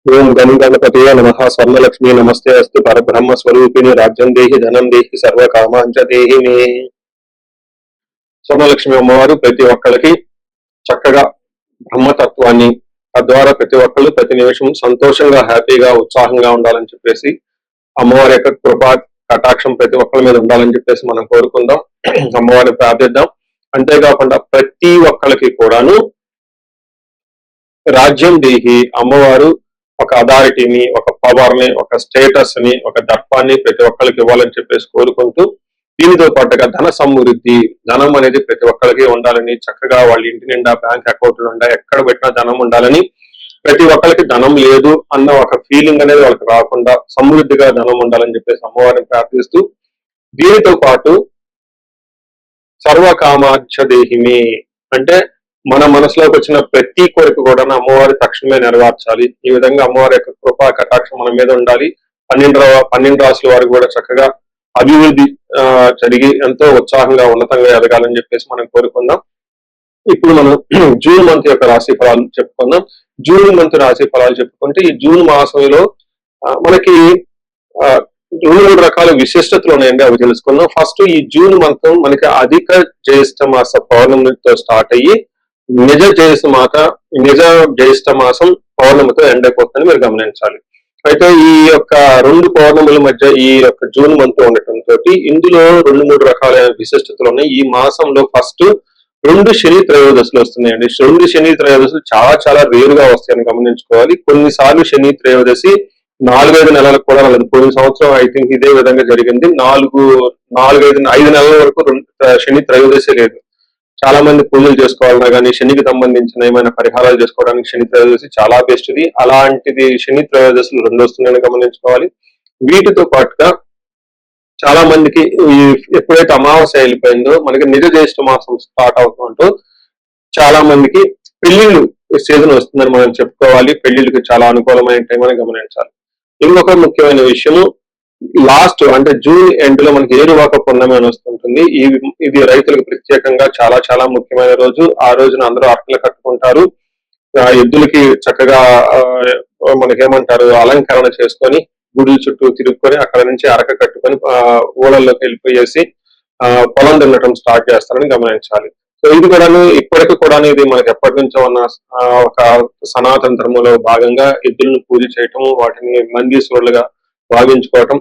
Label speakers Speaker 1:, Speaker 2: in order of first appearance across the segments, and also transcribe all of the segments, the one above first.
Speaker 1: ఓం గం గణపతయే నమః స్వర్ణలక్ష్మీ నమస్తే అస్తు పరబ్రహ్మ స్వరూపిణి రాజ్యం దేహి ధనం దేహి సర్వకామాంచ దేహి మే. స్వర్ణలక్ష్మి అమ్మవారు ప్రతి ఒక్కరికి చక్కగా బ్రహ్మతత్వాన్ని, తద్వారా ప్రతి ఒక్కరు ప్రతి నిమిషం సంతోషంగా, హ్యాపీగా, ఉత్సాహంగా ఉండాలని చెప్పేసి అమ్మవారి యొక్క కృపా కటాక్షం ప్రతి ఒక్కరి మీద ఉండాలని చెప్పేసి మనం కోరుకుందాం, అమ్మవారిని ప్రార్థిద్దాం. అంతేకాకుండా ప్రతి ఒక్కరికి కూడాను రాజ్యం దేహి అమ్మవారు ఒక అథారిటీని, ఒక పవర్ ని, ఒక స్టేటస్ ని, ఒక దర్పాన్ని ప్రతి ఒక్కరికి ఇవ్వాలని చెప్పేసి కోరుకుంటూ, దీనితో పాటుగా ధన సమృద్ధి, ధనం అనేది ప్రతి ఒక్కరికి ఉండాలని, చక్కగా వాళ్ళ ఇంటి నిండా బ్యాంక్ అకౌంట్లు ఉండా ఎక్కడ పెట్టినా ధనం ఉండాలని, ప్రతి ఒక్కరికి ధనం లేదు అన్న ఒక ఫీలింగ్ అనేది వాళ్ళకి రాకుండా సమృద్ధిగా ధనం ఉండాలని చెప్పేసి అమ్మవారిని ప్రార్థిస్తూ, దీనితో పాటు సర్వకామాక్ష దేహిమి అంటే మన మనసులోకి వచ్చిన ప్రతి కోరిక కూడా అమ్మవారి తక్షణమే నెరవేర్చాలి. ఈ విధంగా అమ్మవారి యొక్క కృపా కటాక్షం మన మీద ఉండాలి. 12 రాసుల వారికి కూడా చక్కగా అభివృద్ధి జరిగి ఎంతో ఉత్సాహంగా ఉన్నతంగా ఎదగాలని చెప్పేసి మనం కోరుకుందాం. ఇప్పుడు మనం జూన్ మంత్ యొక్క రాశి ఫలాలు చెప్పుకుందాం. జూన్ మంత్ రాశి ఫలాలు చెప్పుకుంటే ఈ జూన్ మాసంలో మనకి 2-3 రకాల విశిష్టతలు ఉన్నాయండి, అవి తెలుసుకుందాం. ఫస్ట్ ఈ జూన్ మంత్ మనకి అధిక జ్యేష్ఠ మాస పౌర్ణమితో స్టార్ట్ అయ్యి నిజ జ్యేష్ఠ మాసం పౌర్ణమితో ఎండ్ అయిపోతుందని మీరు గమనించాలి. అయితే ఈ యొక్క 2 పౌర్ణముల మధ్య ఈ యొక్క జూన్ మంత్ ఉండటంతో ఇందులో 2-3 రకాలైన విశిష్టతలు ఉన్నాయి. ఈ మాసంలో ఫస్ట్ 2 శని త్రయోదశులు వస్తున్నాయండి. 2 శని త్రయోదశులు చాలా చాలా రేరుగా వస్తాయని గమనించుకోవాలి. కొన్నిసార్లు శని త్రయోదశి 4-5 నెలలకు కూడా రాలేదు. పోయిన సంవత్సరం ఐ థింక్ ఇదే విధంగా జరిగింది. 5 నెలల వరకు శని త్రయోదశి లేదు. చాలా మంది పూజలు చేసుకోవాలన్నా కానీ, శనికి సంబంధించిన ఏమైనా పరిహారాలు చేసుకోవడానికి శని త్రయోదశి చాలా బెస్ట్ ఇది. అలాంటిది శని త్రయోదశులు 2 వస్తున్నాయని గమనించుకోవాలి. వీటితో పాటుగా చాలా మందికి ఎప్పుడైతే అమావాస్య వెళ్ళిపోయిందో మనకి నిజ జ్యేష్ఠ మాసం స్టార్ట్ అవుతుంటూ చాలా మందికి పెళ్లిళ్ళు సీజన్ వస్తుందని మనం చెప్పుకోవాలి. పెళ్లిళ్ళకి చాలా అనుకూలమైన టైం అని గమనించాలి. ఇంకొక ముఖ్యమైన విషయము, లాస్ట్ అంటే జూన్ ఎండ్ లో మనకి ఏరువాక పున్నమి అని వస్తుంటుంది. ఇది రైతులకు ప్రత్యేకంగా చాలా చాలా ముఖ్యమైన రోజు. ఆ రోజున అందరూ అర్పణలు కట్టుకుంటారు. ఎద్దులకి చక్కగా మనకేమంటారు అలంకరణ చేసుకొని గుడి చుట్టూ తిరుక్కొని అక్కడ నుంచి అరక కట్టుకొని ఊళ్ళల్లోకి వెళ్ళిపోయేసి పొలం దున్నటం స్టార్ట్ చేస్తారని గమనించాలి. సో ఇది కూడా ఇప్పటికీ కూడా ఇది మనకి ఎప్పటి నుంచో ఉన్న ఒక సనాతన ధర్మంలో భాగంగా ఎద్దులను పూజ చేయటం, వాటిని మందీశ్వరులుగా భావించుకోవటం,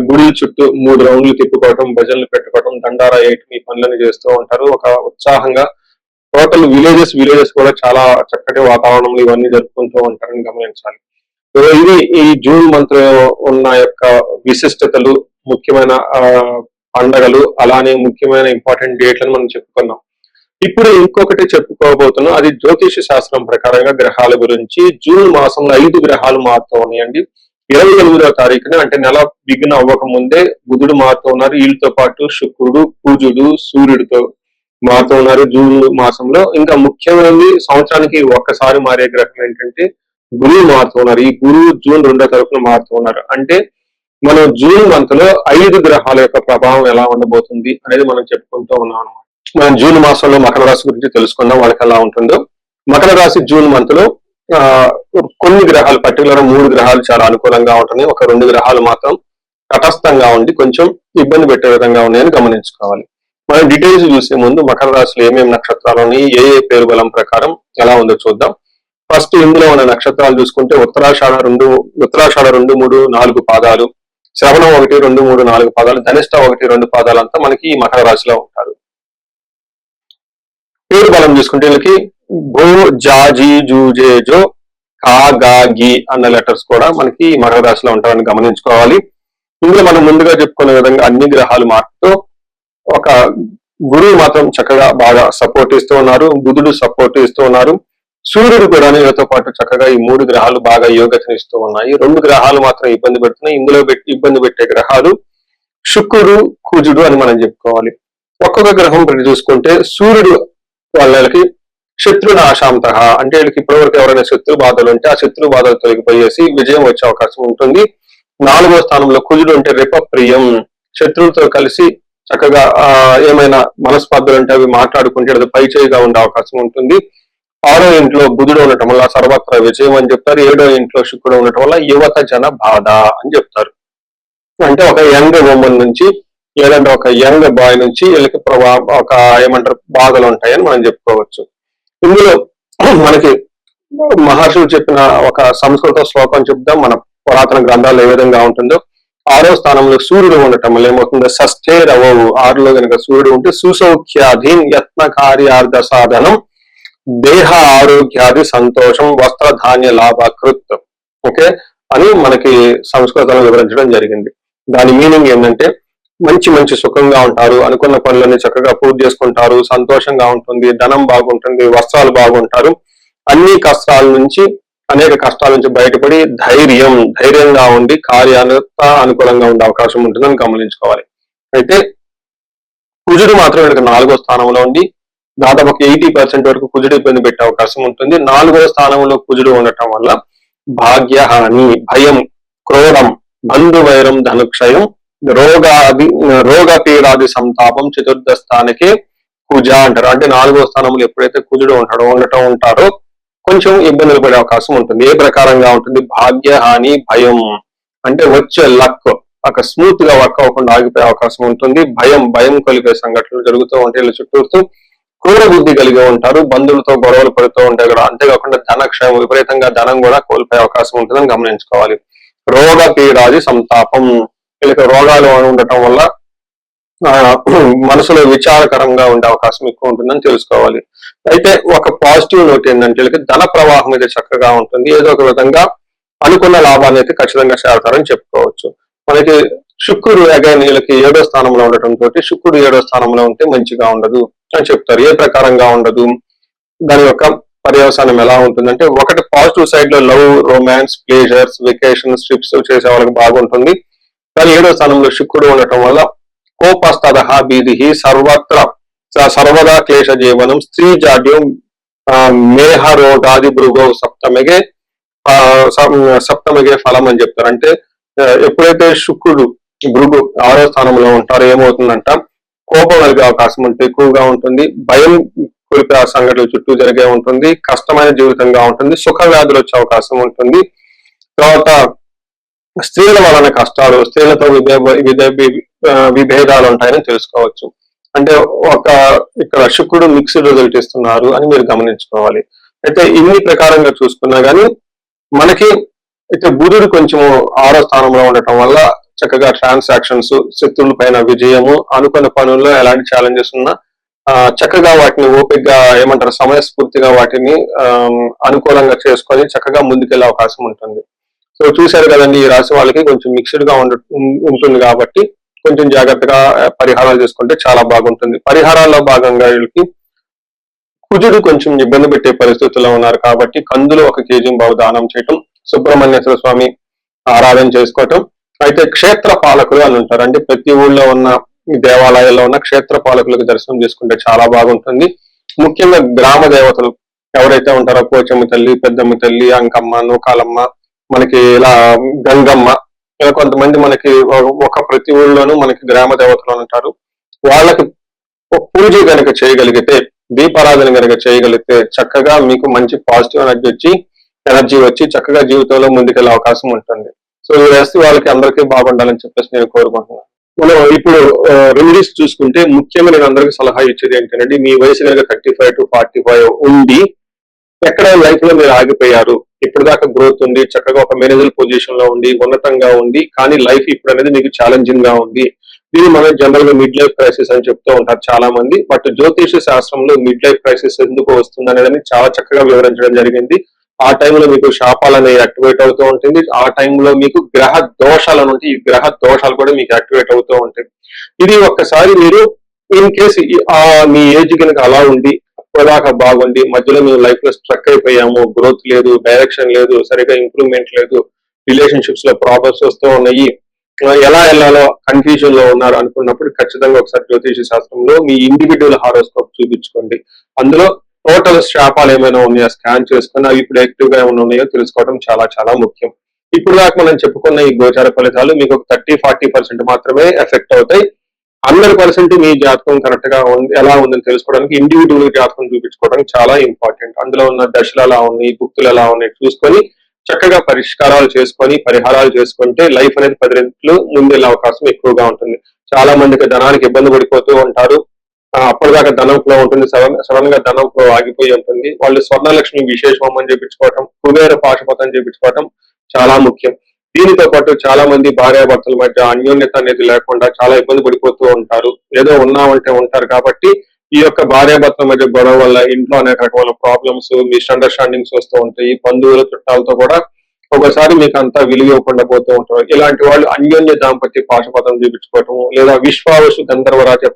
Speaker 1: గుడి చుట్టూ 3 రౌండ్లు తిప్పుకోవటం, భజనలు పెట్టుకోవటం, దండారా వేయటం, ఈ పనులను చేస్తూ ఉంటారు. ఒక ఉత్సాహంగా టోటల్ విలేజెస్ కూడా చాలా చక్కటి వాతావరణంలో ఇవన్నీ జరుపుకుంటూ ఉంటారని గమనించాలి. సో ఇది ఈ జూన్ మంత్ లో ఉన్న యొక్క విశిష్టతలు, ముఖ్యమైన పండగలు, అలానే ముఖ్యమైన ఇంపార్టెంట్ డేట్లను మనం చెప్పుకున్నాం. ఇప్పుడు ఇంకొకటి చెప్పుకోబోతున్నాం, అది జ్యోతిష శాస్త్రం ప్రకారంగా గ్రహాల గురించి. జూన్ మాసంలో 5 గ్రహాలు మారుతూ ఉన్నాయండి. 28వ తారీఖున అంటే నెల బిగిన్ అవ్వక ముందే బుధుడు మారుతూ ఉన్నారు. వీళ్ళతో పాటు శుక్రుడు, కుజుడు, సూర్యుడితో మారుతూ ఉన్నారు జూన్ మాసంలో. ఇంకా ముఖ్యమైనది సంవత్సరానికి ఒక్కసారి మారే గ్రహం ఏంటంటే గురువు మారుతూ ఉన్నారు. ఈ గురువు జూన్ 2వ తారీఖున మారుతూ ఉన్నారు. అంటే మనం జూన్ మంత్ లో 5 గ్రహాల యొక్క ప్రభావం ఎలా ఉండబోతుంది అనేది మనం చెప్పుకుంటూ ఉన్నాం అనమాట. మనం జూన్ మాసంలో మకర రాశి గురించి తెలుసుకుందాం, వాళ్ళకి ఎలా ఉంటుందో. మకర రాశి జూన్ మంత్ లో కొన్ని గ్రహాలు, పర్టికులర్ 3 గ్రహాలు చాలా అనుకూలంగా ఉంటున్నాయి. ఒక 2 గ్రహాలు మాత్రం తటస్థంగా ఉండి కొంచెం ఇబ్బంది పెట్టే విధంగా ఉన్నాయని గమనించుకోవాలి. మనం డీటెయిల్స్ చూసే ముందు మకర రాశిలో ఏమేమి నక్షత్రాలు ఉన్నాయి, ఏ పేరు బలం ప్రకారం ఎలా ఉందో చూద్దాం. ఫస్ట్ ఇందులో ఉన్న నక్షత్రాలు చూసుకుంటే ఉత్తరాషాఢ 2, 3, 4 పాదాలు, శ్రవణం 1, 2, 3, 4 పాదాలు, ధనిష్ట 1, 2 పాదాలంతా మనకి ఈ మకర రాశిలో ఉంటారు. పేరు బలం చూసుకుంటే వీళ్ళకి గో, జా, జీ, జూ, జే, జో, కా, గా, గి అన్న లెటర్స్ కూడా మనకి మకర రాశిలో ఉంటారని గమనించుకోవాలి. ఇందులో మనం ముందుగా చెప్పుకునే విధంగా అన్ని గ్రహాలు మారుతూ ఒక గురువు మాత్రం చక్కగా బాగా సపోర్ట్ ఇస్తూ ఉన్నారు, బుధుడు సపోర్ట్ ఇస్తూ ఉన్నారు, సూర్యుడు కూడా వీళ్ళతో పాటు చక్కగా ఈ 3 గ్రహాలు బాగా యోగతను ఇస్తూ ఉన్నాయి. 2 గ్రహాలు మాత్రం ఇబ్బంది పెడుతున్నాయి. ఇందులో ఇబ్బంది పెట్టే గ్రహాలు శుక్రుడు, కుజుడు అని మనం చెప్పుకోవాలి. ఒక్కొక్క గ్రహం పెట్టి చూసుకుంటే సూర్యుడు వాళ్ళకి శత్రునాశాంత అంటే వీళ్ళకి ఇప్పటివరకు ఎవరైనా శత్రు బాధలు ఉంటే ఆ శత్రు బాధలు తొలగిపోయేసి విజయం వచ్చే అవకాశం ఉంటుంది. 4వ స్థానంలో కుజుడు అంటే రిపప్రియం, శత్రువులతో కలిసి చక్కగా ఏమైనా మనస్పర్ధలు అంటే అవి మాట్లాడుకుంటే అది పైచేయిగా ఉండే అవకాశం ఉంటుంది. ఆరో ఇంట్లో బుధుడు ఉండటం వల్ల సర్వత్ర విజయం అని చెప్తారు. ఏడో ఇంట్లో శుక్రుడు ఉండటం వల్ల యువత జన బాధ అని చెప్తారు. అంటే ఒక యంగ్ ఉమెన్ నుంచి లేదంటే ఒక యంగ్ బాయ్ నుంచి వీళ్ళకి ఒక ఏమంటారు బాధలు ఉంటాయని మనం చెప్పుకోవచ్చు. ఇందులో మనకి మహర్షులు చెప్పిన ఒక సంస్కృత శ్లోకం చెప్దాం. మన పురాతన గ్రంథాలు ఏ విధంగా ఉంటుందో. ఆరో స్థానంలో సూర్యుడు ఉండటం వల్ల ఏమవుతుందో షష్ఠే రవవు, ఆరులో కనుక సూర్యుడు ఉంటే సుసౌఖ్యాధీన్ యత్న కార్యార్థ సాధనం దేహ ఆరోగ్యాది సంతోషం వస్త్రధాన్య లాభకృత్ ఓకే అని మనకి సంస్కృతంలో వివరించడం జరిగింది. దాని మీనింగ్ ఏంటంటే మంచి మంచి సుఖంగా ఉంటారు, అనుకున్న పనులన్నీ చక్కగా పూర్తి చేసుకుంటారు, సంతోషంగా ఉంటుంది, ధనం బాగుంటుంది, వస్త్రాలు బాగుంటారు, అన్ని కష్టాల నుంచి అనేక కష్టాల నుంచి బయటపడి ధైర్యంగా ఉండి కార్యాలత అనుకూలంగా ఉండే అవకాశం ఉంటుందని గమనించుకోవాలి. అయితే కుజుడు మాత్రం ఇక్కడ 4వ స్థానంలో ఉండి దాదాపు 80% వరకు కుజుడు ఇబ్బంది పెట్టే అవకాశం ఉంటుంది. 4వ స్థానంలో కుజుడు ఉండటం వల్ల భాగ్యహాని, భయం, క్రోధం, బంధువైరం, ధనుక్షయం, రోగ పీడాది సంతాపం చతుర్థ స్థానికే కుజ అంటారు. అంటే 4వ స్థానంలో ఎప్పుడైతే కుజుడు ఉంటారో కొంచెం ఇబ్బందులు పడే అవకాశం ఉంటుంది. ఏ ప్రకారంగా ఉంటుంది? భాగ్యహాని, భయం అంటే వచ్చే లక్ ఒక స్మూత్ గా వర్క్ అవ్వకుండా ఆగిపోయే అవకాశం ఉంటుంది. భయం కలిగే సంఘటనలు జరుగుతూ ఉంటాయి. వీళ్ళ చుట్టూరుతూ క్రూర బుద్ధి కలిగి ఉంటారు, బంధువులతో గొడవలు పడుతూ ఉంటాయి కూడా. అంతేకాకుండా ధనక్షయం, విపరీతంగా ధనం కూడా కోల్పోయే అవకాశం ఉంటుందని గమనించుకోవాలి. రోగ పీడాది సంతాపం, వీళ్ళకి రోగాలు ఉండటం వల్ల మనసులో విచారకరంగా ఉండే అవకాశం ఎక్కువ ఉంటుందని తెలుసుకోవాలి. అయితే ఒక పాజిటివ్ నోట్ ఏంటంటే వీళ్ళకి ధన ప్రవాహం అయితే చక్కగా ఉంటుంది. ఏదో ఒక విధంగా అనుకున్న లాభాన్ని అయితే ఖచ్చితంగా చేరతారని చెప్పుకోవచ్చు. మనకి శుక్రుడు అగైన్ వీళ్ళకి 7వ స్థానంలో ఉండటంతో శుక్రుడు 7వ స్థానంలో ఉంటే మంచిగా ఉండదు అని చెప్తారు. ఏ ప్రకారంగా ఉండదు, దాని యొక్క పర్యవసానం ఎలా ఉంటుందంటే, ఒకటి పాజిటివ్ సైడ్ లో love, romance, pleasures, vacations, trips చేసే వాళ్ళకి బాగుంటుంది. కానీ 7వ స్థానంలో శుక్రుడు ఉండటం వల్ల కోపస్తదహ బీది సర్వదా క్లేశ జీవనం, స్త్రీ జాడ్యం, మేహ రోగాది భృగో సప్తమిగే ఫలం అని చెప్తారు. అంటే ఎప్పుడైతే శుక్రుడు భృగు 6వ స్థానంలో ఉంటారో ఏమవుతుందంట, కోపం కలిగే అవకాశం ఉంటుంది, ఎక్కువగా ఉంటుంది, భయం కోల్పోయే సంఘటనలు చుట్టూ జరిగే ఉంటుంది, కష్టమైన జీవితంగా ఉంటుంది, సుఖ వ్యాధులు వచ్చే అవకాశం ఉంటుంది. తర్వాత స్త్రీల వలన కష్టాలు, స్త్రీలతో విభేదాలు ఉంటాయని తెలుసుకోవచ్చు. అంటే ఇక్కడ శుక్రుడు మిక్స్డ్ రిజల్ట్ ఇస్తున్నారు అని మీరు గమనించుకోవాలి. అయితే ఇన్ని ప్రకారంగా చూసుకున్నా గానీ మనకి అయితే బుధుడు కొంచెం 6వ స్థానంలో ఉండటం వల్ల చక్కగా ట్రాన్సాక్షన్స్, శత్రువుల పైన విజయము, అనుకున్న పనుల్లో ఎలాంటి ఛాలెంజెస్ ఉన్నా చక్కగా వాటిని ఓపికగా ఏమంటారు సమయస్ఫూర్తిగా వాటిని అనుకూలంగా చేసుకొని చక్కగా ముందుకెళ్లే అవకాశం ఉంటుంది. సో చూశారు కదండి, ఈ రాశి వాళ్ళకి కొంచెం మిక్స్డ్ గా ఉంటుంది కాబట్టి కొంచెం జాగ్రత్తగా పరిహారాలు చేసుకుంటే చాలా బాగుంటుంది. పరిహారాల్లో భాగంగా వీళ్ళకి కుజుడు కొంచెం ఇబ్బంది పెట్టే పరిస్థితుల్లో ఉన్నారు కాబట్టి కందులు 1 కేజీ దానం చేయటం, సుబ్రహ్మణ్యేశ్వర స్వామి ఆరాధన చేసుకోవటం. అయితే క్షేత్ర పాలకులు అని ఉంటారు. అంటే ప్రతి ఊళ్ళో ఉన్న దేవాలయాల్లో ఉన్న క్షేత్ర పాలకులకు దర్శనం చేసుకుంటే చాలా బాగుంటుంది. ముఖ్యంగా గ్రామ దేవతలు ఎవరైతే ఉంటారో పోచమ్మ తల్లి, పెద్దమ్మ తల్లి, అంకమ్మ, నూకాలమ్మ, మనకి ఇలా గంగమ్మ, ఇలా కొంతమంది మనకి ప్రతి ఊళ్ళోనూ మనకి గ్రామ దేవతలు ఉంటారు. వాళ్ళకి పూజ కనుక చేయగలిగితే, దీపారాధన కనుక చేయగలిగితే చక్కగా మీకు మంచి పాజిటివ్ ఎనర్జీ వచ్చి చక్కగా జీవితంలో ముందుకెళ్ళే అవకాశం ఉంటుంది. సో ఈ రాశి వాళ్ళకి అందరికీ బాగుండాలని చెప్పేసి నేను కోరుకుంటున్నాను. మనం ఇప్పుడు రెమెడీస్ చూసుకుంటే ముఖ్యంగా నేను అందరికీ సలహా ఇచ్చేది ఏంటంటే, మీ వయసు కనుక 35 to 45 ఉండి ఎక్కడ లైఫ్ లో మీరు ఆగిపోయారు, ఇప్పుడు దాకా గ్రోత్ ఉంది, చక్కగా ఒక మేనేజర్ పొజిషన్ లో ఉండి ఉన్నతంగా ఉంది, కానీ లైఫ్ ఇప్పుడు అనేది మీకు ఛాలెంజింగ్ గా ఉంది. దీన్ని మనం జనరల్ గా మిడ్ లైఫ్ క్రైసిస్ అని చెప్తూ ఉంటారు చాలా మంది. బట్ జ్యోతిష శాస్త్రంలో మిడ్ లైఫ్ క్రైసిస్ ఎందుకు వస్తుంది అనేది చాలా చక్కగా వివరించడం జరిగింది. ఆ టైంలో మీకు శాపాలు అనేవి యాక్టివేట్ అవుతూ ఉంటుంది. ఆ టైంలో మీకు గ్రహ దోషాలు ఉంటాయి, ఈ గ్రహ దోషాలు కూడా మీకు యాక్టివేట్ అవుతూ ఉంటాయి. ఇది ఒక్కసారి మీరు ఇన్ కేసు మీ ఏజ్ కనుక అలా ఉండి ఇప్పటిదాకా బాగుంది, మధ్యలో మేము లైఫ్ లో స్ట్రక్ అయిపోయాము, గ్రోత్ లేదు, డైరెక్షన్ లేదు, సరిగా ఇంప్రూవ్మెంట్ లేదు, రిలేషన్షిప్స్ లో ప్రాబ్లమ్స్ వస్తూ ఉన్నాయి, ఎలా వెళ్ళాలో కన్ఫ్యూజన్ లో ఉన్నారు అనుకున్నప్పుడు ఖచ్చితంగా ఒకసారి జ్యోతిష శాస్త్రంలో మీ ఇండివిడ్యువల్ హారోస్కోప్ చూపించుకోండి. అందులో టోటల్ శాపాలు ఏమైనా ఉన్నాయో స్కాన్ చేసుకుని అవి ఇప్పుడు యాక్టివ్ గా ఏమైనా ఉన్నాయో తెలుసుకోవడం చాలా చాలా ముఖ్యం. ఇప్పుడు దాకా మనం చెప్పుకున్న ఈ గోచార ఫలితాలు మీకు 30-40% మాత్రమే ఎఫెక్ట్ అవుతాయి. 100% మీ జాతకం కరెక్ట్ గా ఉంది ఎలా ఉందని తెలుసుకోవడానికి ఇండివిజువల్ జాతకం చూపించుకోవడానికి చాలా ఇంపార్టెంట్. అందులో ఉన్న దశలు ఎలా ఉన్నాయి, భుక్తులు ఎలా ఉన్నాయి చూసుకొని చక్కగా పరిష్కారాలు చేసుకొని పరిహారాలు చేసుకుంటే లైఫ్ అనేది 10 రెట్లు ముందెళ్ళే అవకాశం ఎక్కువగా ఉంటుంది. చాలా మందికి ధనానికి ఇబ్బంది పడిపోతూ ఉంటారు. అప్పటిదాకా ధనం ఫ్లో ఉంటుంది, సడన్ గా ధనం ఫ్లో ఆగిపోయి ఉంటుంది. వాళ్ళు స్వర్ణలక్ష్మి విశేష హోమం చేయించుకోవటం, కుబేర పాశుపతం చేయించుకోవటం చాలా ముఖ్యం. దీనితో పాటు చాలా మంది భార్యాభర్తల మధ్య అన్యోన్యత అనేది లేకుండా చాలా ఇబ్బంది పడిపోతూ ఉంటారు. ఏదో ఉన్నామంటే ఉంటారు కాబట్టి ఈ యొక్క భార్యాభర్తల మధ్య గొడవ వల్ల ఇంట్లో అనేక రకమైన ప్రాబ్లమ్స్, మిస్అండర్స్టాండింగ్స్ వస్తూ ఉంటాయి. బంధువుల చుట్టాలతో కూడా ఒకసారి మీకు అంతా విలువ ఇవ్వకుండా పోతూ ఉంటారు. ఇలాంటి వాళ్ళు అన్యోన్య దాంపత్య పాశుపతం చేయించుకోవటం లేదా విశ్వావసు గంధర్వరాజ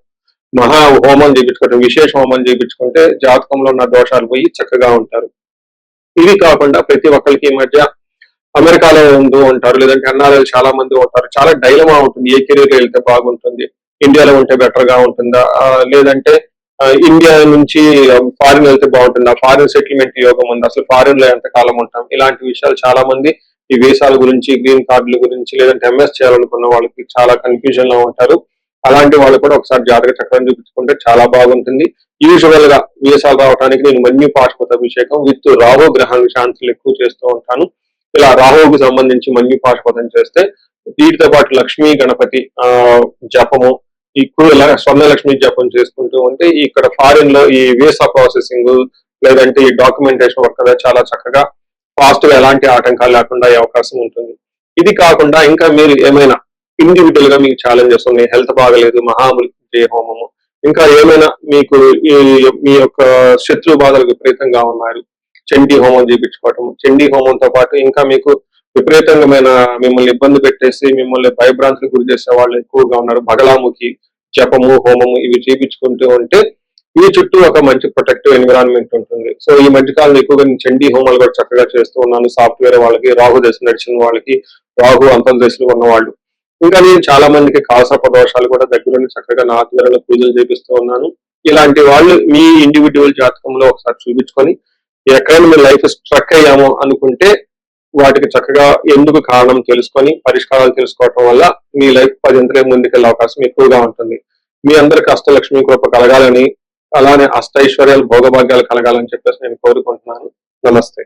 Speaker 1: మహా హోమం చేయించుకోవటం, విశేష హోమం చేయించుకుంటే జాతకంలో ఉన్న దోషాలు పోయి చక్కగా ఉంటారు. ఇవి కాకుండా ప్రతి ఒక్కరికి ఈ మధ్య అమెరికాలో ఉంటూ ఉంటారు, లేదంటే ఎన్ఆర్ఐ చాలా మంది ఉంటారు. చాలా డైలమా ఉంటుంది, ఏ కెరీర్ వెళ్తే బాగుంటుంది, ఇండియాలో ఉంటే బెటర్ గా ఉంటుందా, లేదంటే ఇండియా నుంచి ఫారిన్ వెళ్తే బాగుంటుందా, ఫారిన్ సెటిల్మెంట్ యోగం ఉంది, అసలు ఫారిన్ లో ఎంత కాలం ఉంటాం, ఇలాంటి విషయాలు చాలా మంది ఈ వీసాల గురించి, గ్రీన్ కార్డుల గురించి, లేదంటే ఎంఎస్ చేయాలనుకున్న వాళ్ళకి చాలా కన్ఫ్యూజన్ లో ఉంటారు. అలాంటి వాళ్ళు కూడా ఒకసారి జాతక చక్రం చూపించుకుంటే చాలా బాగుంటుంది. యూజువల్ గా వీసాలు రావడానికి నేను మన్యు పాశుపత అభిషేకం విత్ రాహు గ్రహానికి శాంతులు ఎక్కువ చేస్తూ ఉంటాను. ఇలా రాహువుకి సంబంధించి మన్యు పాశుపతం చేస్తే వీటితో పాటు లక్ష్మీ గణపతి జపము, ఇప్పుడు స్వర్ణలక్ష్మి జపం చేసుకుంటూ ఉంటే ఇక్కడ ఫారిన్ లో ఈ వీసా ప్రాసెసింగ్ లేదంటే ఈ డాక్యుమెంటేషన్ వర్క్ అనేది చాలా చక్కగా ఫాస్ట్ గా ఎలాంటి ఆటంకాలు లేకుండా అయ్యే అవకాశం ఉంటుంది. ఇది కాకుండా ఇంకా మీరు ఏమైనా ఇండివిజువల్ గా మీకు ఛాలెంజెస్ ఉన్నాయి, హెల్త్ బాగలేదు, మహామృత్యుంజయ హోమము, ఇంకా ఏమైనా మీకు మీ యొక్క శత్రు బాధలు విపరీతంగా ఉన్నారు, చండీ హోమం చేయించుకోవటం, చండీ హోమంతో పాటు ఇంకా మీకు విపరీతమైన మిమ్మల్ని ఇబ్బంది పెట్టేసి మిమ్మల్ని భయభ్రాంతులకు గురి చేసే వాళ్ళు ఎక్కువగా ఉన్నారు, బగలాముఖి జపము హోమము ఇవి చేయించుకుంటూ ఉంటే మీ చుట్టూ ఒక మంచి ప్రొటెక్టివ్ ఎన్విరాన్మెంట్ ఉంటుంది. సో ఈ మధ్యకాలంలో ఎక్కువగా నేను చండీ హోమాలు కూడా చక్కగా చేస్తూ ఉన్నాను. సాఫ్ట్వేర్ వాళ్ళకి, రాహు దశ నడిచిన వాళ్ళకి, రాహు అంతర్దశలో ఉన్న వాళ్ళు, ఇంకా నేను చాలా మందికి కాలసర్ప దోషాలు కూడా దగ్గరుండి చక్కగా నా ఆధ్వర్యంలో పూజలు చేపిస్తూ ఉన్నాను. ఇలాంటి వాళ్ళు మీ ఇండివిజువల్ జాతకంలో ఒకసారి చూపించుకొని ఎక్కడైనా మీ లైఫ్ స్ట్రక్ అయ్యామో అనుకుంటే వాటికి చక్కగా ఎందుకు కారణం తెలుసుకొని పరిష్కారాలు తెలుసుకోవటం వల్ల మీ లైఫ్ 10 ముందుకెళ్లే అవకాశం ఎక్కువగా ఉంటుంది. మీ అందరికి అష్టలక్ష్మి కృప కలగాలని, అలానే అష్టైశ్వర్యాలు భోగభాగ్యాలు కలగాలని చెప్పేసి నేను కోరుకుంటున్నాను. నమస్తే.